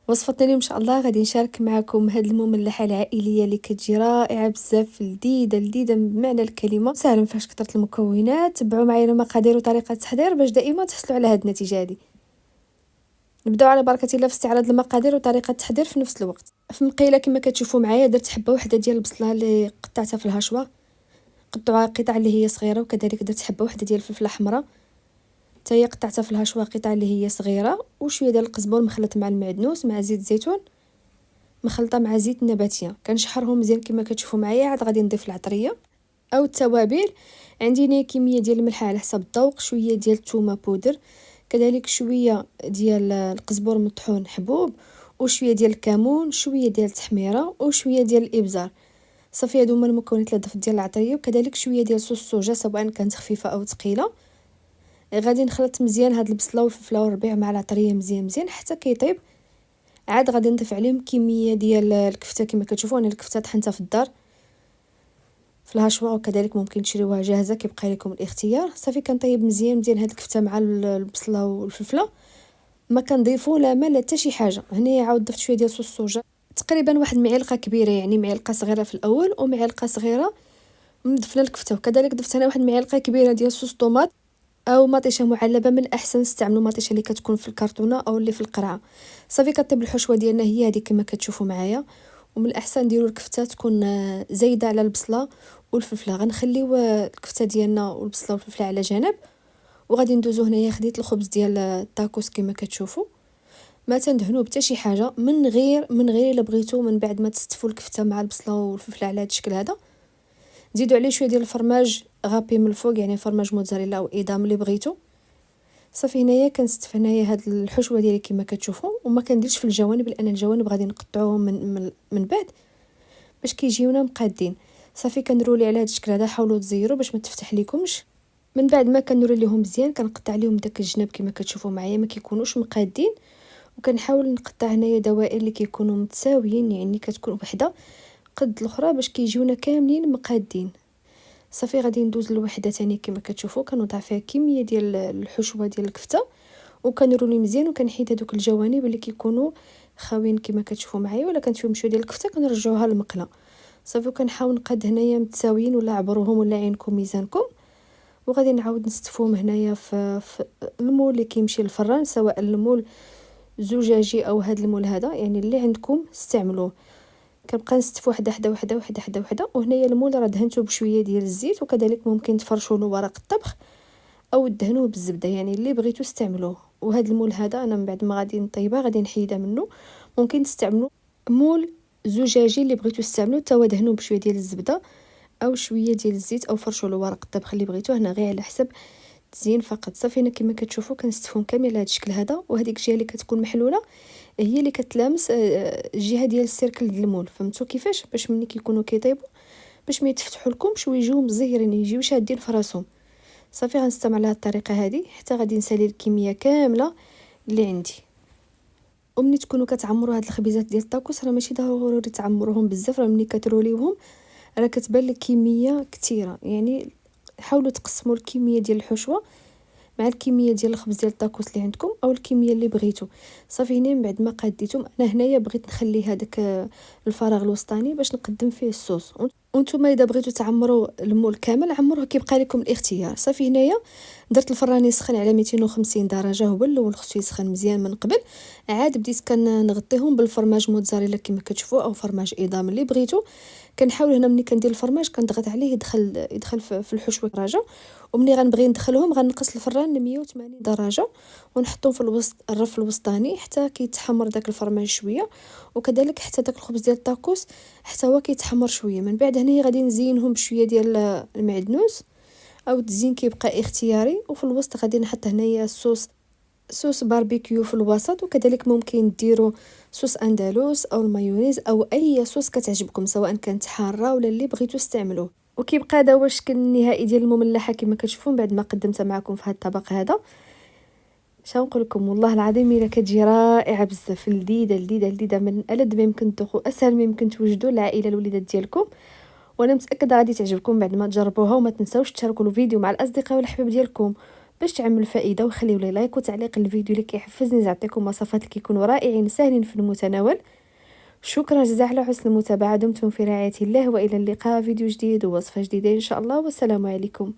وصفتنا اليوم ان شاء الله غادي نشارك معكم هاد المملحه العائليه اللي كتجي رائعه بزاف، لذيذه لذيذه بمعنى الكلمه، ساهله ما فيهاش كثره المكونات. تبعوا معايا المقادير وطريقه التحضير باش دائما تحصلوا على هاد النتيجه هذه. نبداو على بركه الله في استعراض المقادير وطريقه التحضير في نفس الوقت. في مقيله كما كتشوفوا معايا درت حبه واحده ديال البصله اللي قطعتها في الهشوه، قطعوها قطع اللي هي صغيره، وكذلك درت حبه واحده ديال الفلفله حمراء حتى هي قطعتها في الهشوه قطع اللي هي صغيره، وشويه ديال القزبر مخلط مع المعدنوس مع زيت الزيتون مخلطه مع زيت النباتيه، كنشحرهم مزيان كما كتشوفوا معايا. عاد غادي نضيف العطريه او التوابل. عندي هنا كميه ديال الملح على حسب الذوق، شويه ديال الثومه بودر، كذلك شويه ديال القزبر مطحون حبوب، وشويه ديال الكمون، شويه ديال التحميره، وشويه ديال الابزار. صافي هادو هما المكونات اللي ضفت ديال العطريه، وكذلك شويه ديال صوص الصوجا سواء كانت خفيفه او ثقيله. غادي نخلط مزيان هاد البصله والفلفله والربيع مع العطريه مزيان مزيان حتى كيطيب. عاد غادي نضيف عليهم كميه ديال الكفته كما كتشوفوا. انا الكفته طحنتها في الدار في الهشوه، وكذلك ممكن تشريوها جاهزه كيبقى لكم الاختيار. صافي كنطيب مزيان مزيان هاد الكفته مع البصله والفلفله، ما كنضيفوا لا ما لا حتى شي حاجه. هنا عاود ضفت شويه ديال صوص الصوجا، تقريبا واحد المعلقه كبيره، يعني معلقه صغيره في الاول ومعلقه صغيره من ضفنا الكفته. وكذلك ضفت هنا واحد المعلقه كبيره ديال صوص طوماط او مطيشه معلبه، من الاحسن نستعملوا مطيشه اللي كتكون في الكرتونه او اللي في القرعه. صافي كطيب الحشوه ديالنا هي هذه كما كتشوفوا معايا، ومن الاحسن نديروا الكفته تكون زايده على البصله والفلفله. غنخليو الكفته ديالنا والبصله والفلفله على جنب، وغادي ندوزو هنايا خديت الخبز ديال التاكوس كما كتشوفوا. ما تندهنوه بتا شي حاجه، من غير الا بغيتو من بعد ما تستفوا الكفته مع البصله والفلفله على هذا الشكل هذا، زيدوا عليه شويه ديال الفرماج غابي من الفوق، يعني فرماج موتزاريلا او ايدام اللي بغيتو. صافي هنايا كنستف هنايا هاد الحشوه ديالي كما كتشوفوا، وما كنديرش في الجوانب لان الجوانب غادي نقطعوهم من بعد باش كيجيونا مقادين. صافي كنرولي على هاد الشكل هذا، حاولوا تزيروا باش ما تفتح ليكمش. من بعد ما كنرولي ليهم مزيان كنقطع ليهم داك الجناب كما كتشوفوا معايا ما كيكونوش مقادين، وكنحاول نقطع هنايا دوائر اللي كيكونوا متساويين، يعني كتكون وحده قد الاخرى باش كيجيونا كاملين مقادين. صافي غادي ندوز لوحده ثاني كما كتشوفوا، كنوضع فيها كميه ديال الحشوه ديال الكفته وكنرولي مزيان، وكنحيد هذوك الجوانب اللي كيكونوا خاويين كما كتشوفوا معايا، ولا كانت فيهم شويه ديال الكفته كنرجعوها للمقله. صافي كنحاول نقاد هنايا متساويين، ولا عبروهم ولا عينكم ميزانكم. وغادي نعاود نستفوهم هنايا في المول اللي كيمشي للفران، سواء المول زجاجي او هذا المول هذا، يعني اللي عندكم استعملوه. كنبقى نستف وحده حدا وحده وحده حدا وحده. وهنايا المول راه دهنته بشويه ديال الزيت، وكذلك ممكن تفرشوا له ورق الطبخ او دهنوه بالزبده، يعني اللي بغيتو استعملوه. وهذا المول هذا انا من بعد ما غادي نطيبها غادي نحيدها منه. ممكن تستعملوا مول زجاجي اللي بغيتو تستعملوا تا هو دهنوه بشويه ديال الزبده او شويه ديال الزيت، او فرشوا له ورق الطبخ اللي بغيتو، هنا غير على حسب تزيين فقط. صافي هنا كما كتشوفوا كنستفهم كامل على هذا الشكل هذا، وهذيك الجهه اللي كتكون محلوله هي اللي كتلامس الجهه ديال السيركل ديال المول. فهمتوا كيفاش؟ باش ملي كيكونوا كيطيبوا باش ما يتفتحوا لكمش ويجيو مزيرين، يجيو شادين في راسهم. صافي غنستمر على هذه الطريقه هذه حتى غادي نسالي الكميه كامله اللي عندي. ومني تكونوا كتعمروا هاد الخبيزات ديال الطاكوس راه ماشي ضروري تعمروهم بزاف، راه ملي كتروليوهم راه كتبان لك كميه كثيره، يعني حاولوا تقسموا الكميه ديال الحشوه مع الكميه ديال الخبز ديال الطاكوس اللي عندكم او الكميه اللي بغيتو. صافي هنا من بعد ما قاديتهم، انا هنايا بغيت نخلي هذاك الفراغ الوسطاني باش نقدم فيه الصوص. وانتم اذا بغيتو تعمروا المول كامل عمروه كيبقى لكم الاختيار. صافي هنايا درت الفران يسخن على 250 درجه، هو الاول خصو يسخن مزيان من قبل. عاد بديت كنغطيهم بالفرماج موتزاريلا كما كتشوفوا او فرماج ايدام اللي بغيتو. كنحاول هنا ملي كندير الفرماج كنضغط عليه يدخل في الحشوه درجه، ومني غنبغي ندخلهم غنقص الفران ل 180 درجه ونحطهم في الوسط الرف الوسطاني حتى كيتحمر داك الفرماج شويه، وكذلك حتى داك الخبز ديال الطاكوس حتى هو كيتحمر شويه. من بعد هنا غادي نزينهم بشويه ديال المعدنوس او التزيين كيبقى اختياري. وفي الوسط غادي نحط هنايا صوص باربيكيو في الوسط، وكذلك ممكن ديروا صوص اندلس او المايونيز او اي صوص كتعجبكم سواء كانت حاره ولا اللي بغيتو استعملوه. وكيبقى هذا هو الشكل النهائي ديال المملحه كما كتشوفون بعد ما قدمتها معكم في هذا الطبق هذا. شنو نقول لكم، والله العظيم الا كتجي رائعه بزاف، لذيذه لذيذه لذيذه، من ألذ ما يمكن تذوقوا، اسهل ما يمكن توجدوا العائله الوليدات ديالكم. وانا متاكده غادي تعجبكم بعد ما تجربوها. وما تنساوش تشاركوا الفيديو مع الاصدقاء والاحباب ديالكم باش تعملوا فائده، وخليوا لي لايك وتعليق الفيديو اللي كيحفزني نعطيكم وصفات اللي كيكونوا رائعين ساهلين في المتناول. شكرا جزيلا على حسن المتابعه، دمتم في رعايه الله، والى اللقاء فيديو جديد ووصفه جديده ان شاء الله، والسلام عليكم.